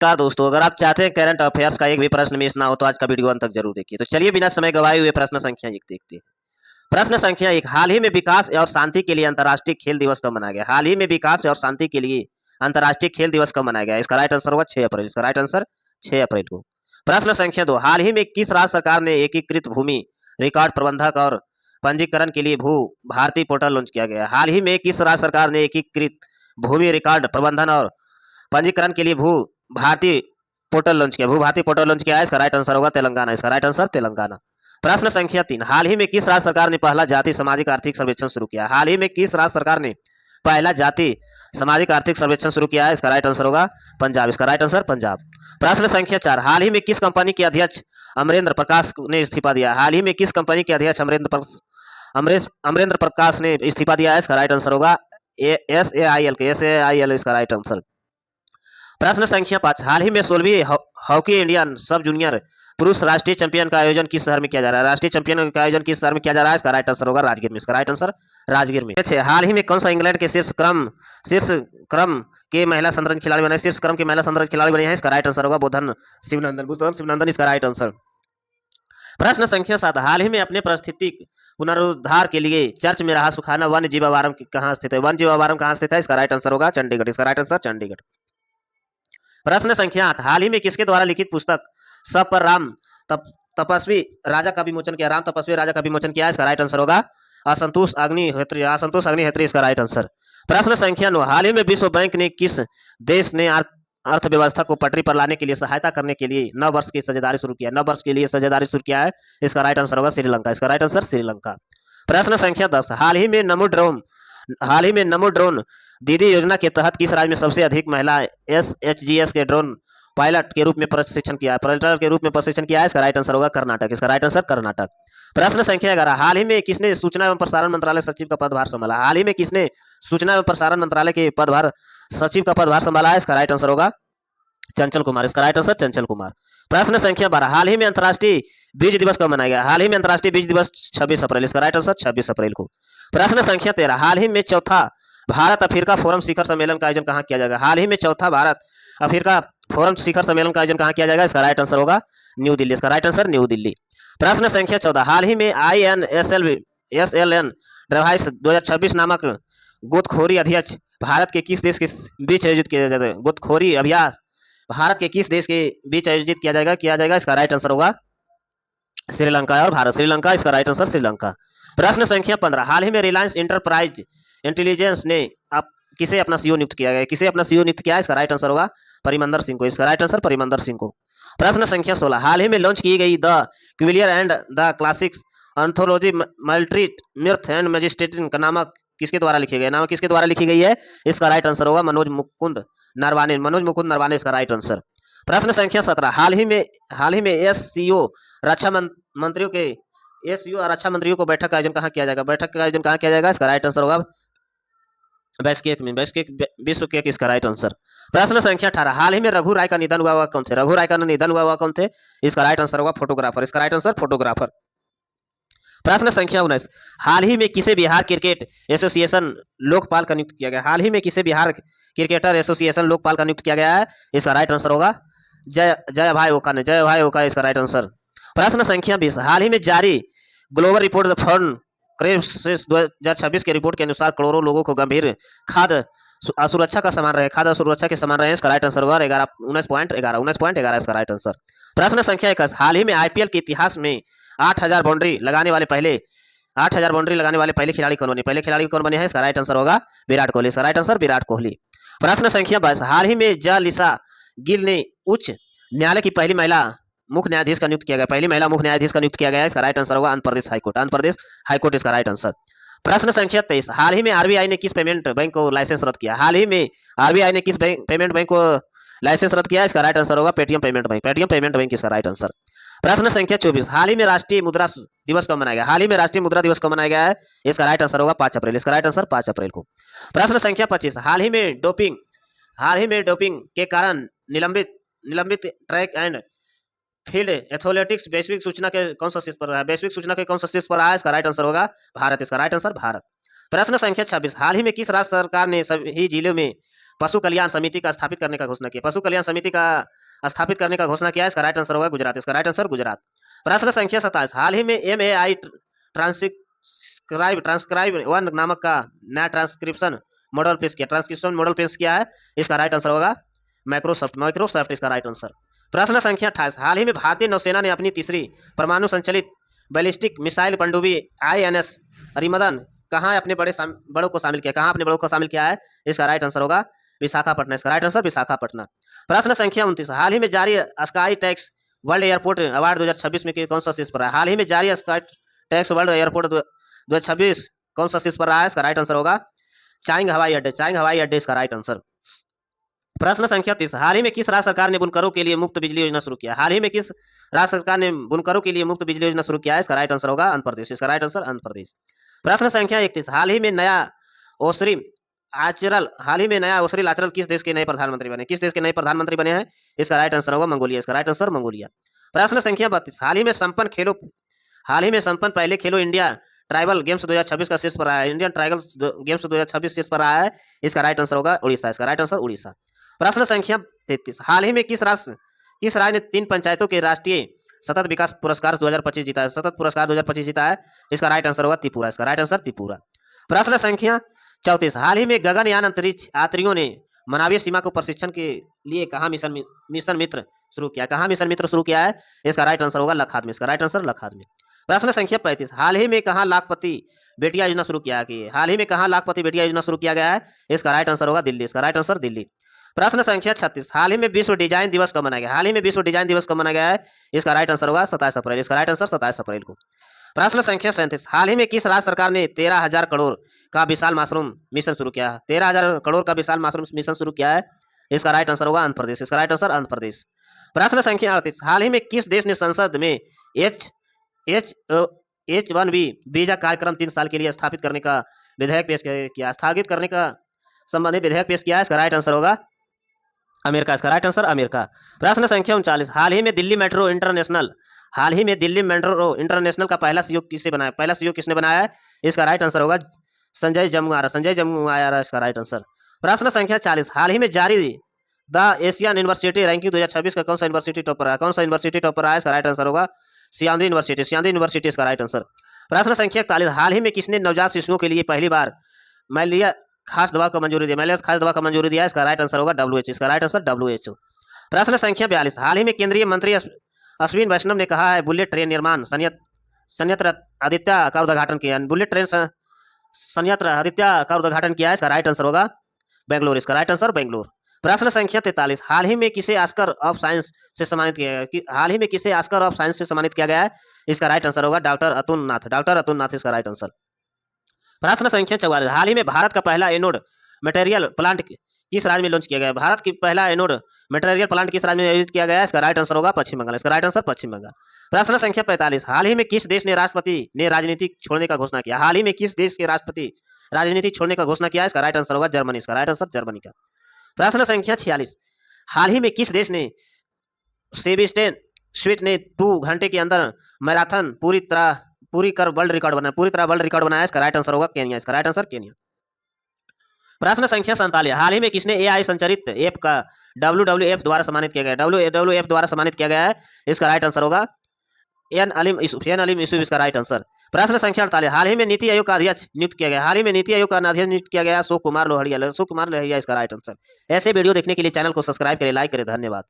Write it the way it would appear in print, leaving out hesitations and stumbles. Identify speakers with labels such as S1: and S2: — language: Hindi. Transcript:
S1: नमस्कार दोस्तों, अगर आप चाहते हैं करंट अफेयर्स का एक भी प्रश्न मिस ना हो तो आज का वीडियो अंत तक जरूर देखिए। तो चलिए बिना समय गवाए हुए प्रश्न संख्या एक देखते हैं। प्रश्न संख्या एक, हाल ही में विकास और शांति के लिए अंतर्राष्ट्रीय खेल दिवस कब मनाया गया? हाल ही में विकास और शांति के लिए अंतर्राष्ट्रीय खेल दिवस कब मनाया गया? इसका राइट आंसर होगा 6 अप्रैल। इसका राइट आंसर 6 अप्रैल को। प्रश्न संख्या दो, हाल ही में किस राज्य सरकार ने एकीकृत भूमि रिकॉर्ड प्रबंधक और पंजीकरण के लिए भू भारती पोर्टल लॉन्च किया गया? हाल ही में किस राज्य सरकार ने एकीकृत भूमि रिकॉर्ड प्रबंधन और पंजीकरण के लिए भू भारती पोर्टल लॉन्च किया? भू भारती पोर्टल लॉन्च किया है। इसका राइट आंसर होगा तेलंगाना। इसका राइट आंसर तेलंगाना। प्रश्न संख्या तीन, हाल ही में किस राज्य सरकार ने पहला जाति सामाजिक आर्थिक सर्वेक्षण शुरू किया? हाल ही में किस राज्य सरकार ने पहला जाति सामाजिक आर्थिक सर्वेक्षण शुरू किया है? इसका राइट आंसर होगा पंजाब। इसका राइट आंसर पंजाब। प्रश्न संख्या चार, हाल ही में किस कंपनी के अध्यक्ष अमरेंद्र प्रकाश ने इस्तीफा दिया? हाल ही में किस कंपनी के अध्यक्ष अमरेंद्र प्रकाश ने इस्तीफा दिया है? इसका राइट आंसर होगा SAIL। इसका राइट आंसर। प्रश्न संख्या पांच, हाल ही में 16वीं हॉकी इंडियन सब जूनियर पुरुष राष्ट्रीय चैंपियन का आयोजन किस शहर में किया जा रहा है? राष्ट्रीय चैंपियन का आयोजन किस शहर में किया जा रहा है? इसका राइट आंसर होगा राजगीर में। इसका राइट आंसर राजगीर में। अच्छा, हाल ही में कौन सा इंग्लैंड के शीर्ष क्रम के महिला शतरंज खिलाड़ी बने? शीर्ष क्रम के महिला शतरंज खिलाड़ी बने हैं। इसका राइट आंसर होगा बुधन शिवनंदन। इसका राइट आंसर। प्रश्न संख्या सात, हाल ही में अपने पारिस्थितिक पुनरुद्धार के लिए चर्च में रहा सुखाना वन्य जीवावरण कहाँ स्थित है? वन्य जीवावरण कहाँ स्थित है? इसका राइट आंसर होगा चंडीगढ़। इसका राइट आंसर चंडीगढ़। प्रश्न संख्या 8, हाल ही में किसके द्वारा लिखित पुस्तक सब पर राम तपस्वी राजा का विमोचन किया? राम तपस्वी राजा का विमोचन किया है। इसका राइट आंसर होगा असंतोष अग्निहोत्री। इसका राइट आंसर। प्रश्न संख्या 9, हाल ही में विश्व बैंक ने किस देश ने अर्थव्यवस्था को पटरी पर लाने के लिए सहायता करने के लिए 9 वर्ष की साझेदारी शुरू किया? 9 वर्ष के लिए साझेदारी शुरू किया है। इसका राइट आंसर होगा श्रीलंका। इसका राइट आंसर श्रीलंका। प्रश्न संख्या 10, हाल ही में नमो ड्रोन दीदी योजना के तहत किस राज्य में सबसे अधिक महिला SHGS के ड्रोन पायलट के रूप में प्रशिक्षण किया है? इसका राइट आंसर होगा कर्नाटक। इसका राइट आंसर कर्नाटक। प्रश्न संख्या 11, हाल ही में किसने सूचना एवं प्रसारण मंत्रालय सचिव का पदभार संभाला? हाल ही में किसने सूचना एवं प्रसारण मंत्रालय के सचिव का पदभार संभाला है? इसका राइट आंसर होगा चंचल कुमार। इसका राइट आंसर चंचल कुमार। प्रश्न संख्या 12, हाल ही में अंतर्राष्ट्रीय बीज दिवस कब मनाया गया? हाल ही में अंतर्राष्ट्रीय बीज दिवस 26 अप्रैल। इसका राइट आंसर 26 अप्रैल को। प्रश्न संख्या 13, हाल ही में चौथा भारत अफ्रीका फोरम शिखर सम्मेलन का आयोजन कहाँ किया जाएगा? हाल ही में चौथा भारत अफ्रीका फोरम शिखर सम्मेलन का आयोजन कहाँ किया जाएगा? इसका राइट आंसर होगा न्यू दिल्ली। इसका राइट आंसर न्यू दिल्ली। प्रश्न संख्या 14, हाल ही में INSLN डिवाइस 2026 नामक गोदखोरी अध्यक्ष भारत के किस देश के बीच आयोजित किया जाएगा? गोदखोरी अभ्यास भारत के किस देश के बीच आयोजित किया जाएगा? इसका राइट आंसर होगा श्रीलंका और भारत। श्रीलंका। इसका राइट आंसर श्रीलंका। प्रश्न संख्या 15, हाल ही में रिलायंस इंटरप्राइज इंटेलिजेंस ने किसे अपना सीईओ नियुक्त किया गया? किसे अपना सीईओ नियुक्त किया है? इसका राइट आंसर होगा परिमंदर सिंह को। इसका राइट आंसर परिमंदर सिंह को। प्रश्न संख्या 16, हाल ही में लॉन्च की गई द क्विलियर and the classics anthology multi myth and मैजिस्ट्रेटिन का नामक किसके द्वारा लिखी गई है? इसका राइट आंसर होगा मनोज मुकुंद नरवाने। इसका राइट आंसर। प्रश्न संख्या 17, हाल ही में SCO रक्षा मंत्रियों को बैठक का आयोजन कहाँ किया जाएगा? इसका राइट आंसर होगा बेशकेक में। विश्व केक। इसका राइट आंसर। प्रश्न संख्या 18, हाल ही में रघु राय का निधन हुआ कौन थे? इसका राइट आंसर होगा फोटोग्राफर। इसका राइट आंसर फोटोग्राफर। प्रश्न संख्या 19, हाल ही में किसे बिहार क्रिकेट एसोसिएशन लोकपाल का नियुक्त किया गया? हाल ही में किसे बिहार क्रिकेटर एसोसिएशन लोकपाल का नियुक्त किया गया है? इसका राइट आंसर होगा जय भाई ओका। इसका राइट आंसर। प्रश्न संख्या 20, हाल ही में जारी ग्लोबल रिपोर्ट फंड क्राइसिस 2026 के रिपोर्ट के अनुसार करोड़ों लोगों को गंभीर खाद्य असुरक्षा के समान रहे। इसका राइट आंसर होगा 19.11। इसका राइट आंसर। प्रश्न संख्या 21, हाल ही में IPL के इतिहास में 8,000 बाउंड्री लगाने वाले पहले खिलाड़ी कौन बने हैं? इसका राइट आंसर होगा विराट कोहली। इसका राइट आंसर विराट कोहली। प्रश्न संख्या 22, हाल ही में जलिसा गिल ने उच्च न्यायालय की पहली महिला मुख्य न्यायाधीश का नियुक्त किया गया है। इसका राइट आंसर होगा आंध्र प्रदेश हाईकोर्ट। इसका राइट आंसर। प्रश्न संख्या 23, हाल ही में RBI ने किस पेमेंट बैंक को लाइसेंस रद्द किया? हाल ही में RBI ने किस पेमेंट बैंक को लाइसेंस रद्द किया? इसका राइट आंसर होगा पेटीएम पेमेंट बैंक। इसका राइट आंसर। प्रश्न संख्या 24, हाल ही में राष्ट्रीय मुद्रा दिवस कब मनाया गया है? इसका राइट आंसर होगा 5 अप्रैल। इसका राइट आंसर 5 अप्रैल को। प्रश्न संख्या 25, हाल ही में डोपिंग के कारण निलंबित ट्रैक एंड फील्ड एथलेटिक्स वैश्विक सूचना के कौन सा शीर्ष पर रहा है? इसका राइट आंसर होगा भारत। इसका राइट आंसर भारत। प्रश्न संख्या 26, हाल ही में किस राज्य सरकार ने सभी जिलों में पशु कल्याण समिति का स्थापित करने का घोषणा किया? पशु कल्याण समिति का स्थापित करने का घोषणा किया है। इसका राइट आंसर होगा गुजरात। इसका राइट आंसर गुजरात। प्रश्न संख्या 27, हाल ही में MAI ट्रांसक्राइब 1 नामक का नया ट्रांसक्रिप्शन मॉडल पेश किया। ट्रांसक्रिप्शन मॉडल पेश किया है। इसका राइट आंसर होगा माइक्रोसॉफ्ट इसका राइट आंसर। प्रश्न संख्या 28, हाल ही में भारतीय नौसेना ने अपनी तीसरी परमाणु संचालित बैलिस्टिक मिसाइल पनडुब्बी INS अरिमदन कहाँ अपने बड़ों को शामिल किया? कहाँ अपने बड़ों को शामिल किया है? इसका राइट आंसर होगा विशाखापट्टनम। इसका राइट आंसर विशाखापट्टनम। प्रश्न संख्या 29, हाल ही में जारी sky tax world airport award 2026 में कौन सा शीर्ष पर रहा है? हाल ही में जारी स्काई टैक्स वर्ल्ड एयरपोर्ट 2026 कौन सा शीर्ष पर रहा है? इसका राइट आंसर होगा चांग हवाई अड्डे इसका राइट आंसर। प्रश्न संख्या 30, हाल ही में किस राज्य सरकार ने बुनकरों के लिए मुफ्त बिजली योजना शुरू किया? हाल ही में किस राज्य सरकार ने बुनकरों के लिए मुफ्त बिजली योजना शुरू किया है? इसका राइट आंसर होगा आंध्र प्रदेश। इसका राइट आंसर आंध्र प्रदेश। प्रश्न संख्या 31, हाल ही में नया ओसरी आचरल किस देश के नए प्रधानमंत्री बने? किस देश के नए प्रधानमंत्री बने हैं? इसका राइट आंसर होगा मंगोलिया। इसका राइट आंसर मंगोलिया। प्रश्न संख्या 32, हाल ही में संपन्न पहले खेलो इंडिया ट्राइबल गेम्स 2026 का शीर्ष पर रहा है। इंडियन ट्राइबल गेम्स 2026 शीर्ष पर रहा है। इसका राइट आंसर होगा उड़ीसा। इसका राइट आंसर उड़ीसा। प्रश्न संख्या 33, हाल ही में किस राज्य ने 3 पंचायतों के राष्ट्रीय सतत विकास पुरस्कार 2025 जीता है? सतत पुरस्कार 2025 जीता है। इसका राइट आंसर होगा त्रिपुरा। इसका राइट आंसर त्रिपुरा। प्रश्न संख्या 34, हाल ही में गगनयान अंतरिक्ष यात्रियों ने मानवीय सीमा को प्रशिक्षण के लिए कहाँ मिशन मित्र शुरू किया? कहाँ मिशन मित्र शुरू किया है? इसका राइट आंसर होगा लखात में। इसका राइट आंसर लखात में। प्रश्न संख्या 35, हाल ही में कहाँ लाखपति बेटिया योजना शुरू किया गया? हाल ही में कहाँ लाखपति बेटिया योजना शुरू किया गया है? इसका राइट आंसर होगा दिल्ली। इसका राइट आंसर दिल्ली। प्रश्न संख्या 36, हाल ही में विश्व डिजाइन दिवस कब मनाया गया? हाल ही में विश्व डिजाइन दिवस कब मनाया गया है? इसका राइट आंसर होगा 27 अप्रैल। इसका राइट आंसर 27 अप्रैल को। प्रश्न संख्या 37, हाल ही में किस राज्य सरकार ने 13,000 करोड़ का विशाल मशरूम मिशन शुरू किया? 13,000 करोड़ का विशाल मशरूम मिशन शुरू किया है। इसका राइट आंसर होगा आंध्र प्रदेश। इसका राइट आंसर आंध्र प्रदेश। प्रश्न संख्या 38, हाल ही में किस देश ने संसद में H1B वीजा कार्यक्रम 3 साल के लिए स्थापित करने का विधेयक पेश किया? स्थगित करने का संबंधित विधेयक पेश किया है। इसका राइट आंसर होगा अमेरिका। इसका राइट आंसर अमेरिका। प्रश्न संख्या 39, हाल ही में दिल्ली मेट्रो इंटरनेशनल का पहला सीईओ किसने बनाया है? इसका राइट आंसर होगा संजय जमुआरा। इसका राइट आंसर। प्रश्न संख्या 40, हाल ही में जारी द एशियन यूनिवर्सिटी रैंकिंग 2026 का कौन सा यूनिवर्सिटी टॉपर रहा है? कौन सा यूनिवर्सिटी टॉपर रहा है? इसका राइट आंसर होगा सियांदी यूनिवर्सिटी इसका राइट आंसर। प्रश्न संख्या 41, हाल ही में किसने नवजात शिशुओं के लिए पहली बार मलेरिया खास दवा का मंजूरी दिया? इसका राइट आंसर होगा WHO। इसका राइट आंसर WHO। प्रश्न संख्या 42, हाल ही में केंद्रीय मंत्री अश्विन वैष्णव ने कहा है बुलेट ट्रेन निर्माण संयंत्र आदित्य का उद्घाटन किया। बुलेट ट्रेन संयंत्र आदित्य का उद्घाटन किया है। इसका राइट आंसर होगा बेंगलोर। इसका राइट आंसर बेंगलोर। प्रश्न संख्या 43, हाल ही में किसे ऑस्कर ऑफ साइंस से सम्मानित किया गया? हाल ही में किसे ऑस्कर ऑफ साइंस से सम्मानित किया गया है? इसका राइट आंसर होगा डॉक्टर अतुल नाथ। इसका राइट आंसर। प्रश्न संख्या 44, हाल ही में भारत का पहला एनोड मटेरियल प्लांट किस राज्य में लॉन्च किया गया? भारत की पहला एनोड मटेरियल प्लांट किस राज्य में आयोजित किया गया है? इसका राइट आंसर होगा पश्चिम बंगाल। इसका राइट आंसर पश्चिम बंगाल। प्रश्न संख्या 45, हाल ही में किस देश ने राष्ट्रपति ने राजनीति छोड़ने का घोषणा किया? हाल ही में किस देश के राष्ट्रपति राजनीति छोड़ने का घोषणा किया है? इसका राइट आंसर होगा जर्मनी। इसका राइट आंसर जर्मनी का। प्रश्न संख्या 46, हाल ही में किस देश ने सेबेस्टियन स्विट ने 2 घंटे के अंदर मैराथन पूरी तरह वर्ल्ड रिकॉर्ड बनाया? इसका राइट आंसर होगा केन्या। इसका राइट आंसर केन्या। प्रश्न संख्या 47, हाल ही में किसने AI संचालित ऐप का WWF द्वारा सम्मानित किया गया? WWF द्वारा सम्मानित किया गया है। इसका राइट आंसर होगा एन अलीम यूसुफ। इसका राइट आंसर। प्रश्न संख्या 48, हाल ही में नीति आयोग का अध्यक्ष नियुक्त किया गया? हाल ही में नीति आयोग का अध्यक्ष नियुक्त किया गया अशोक कुमार लोहड़िया। इसका राइट आंसर। ऐसे वीडियो देखने के लिए चैनल को सब्सक्राइब करें, लाइक करें। धन्यवाद।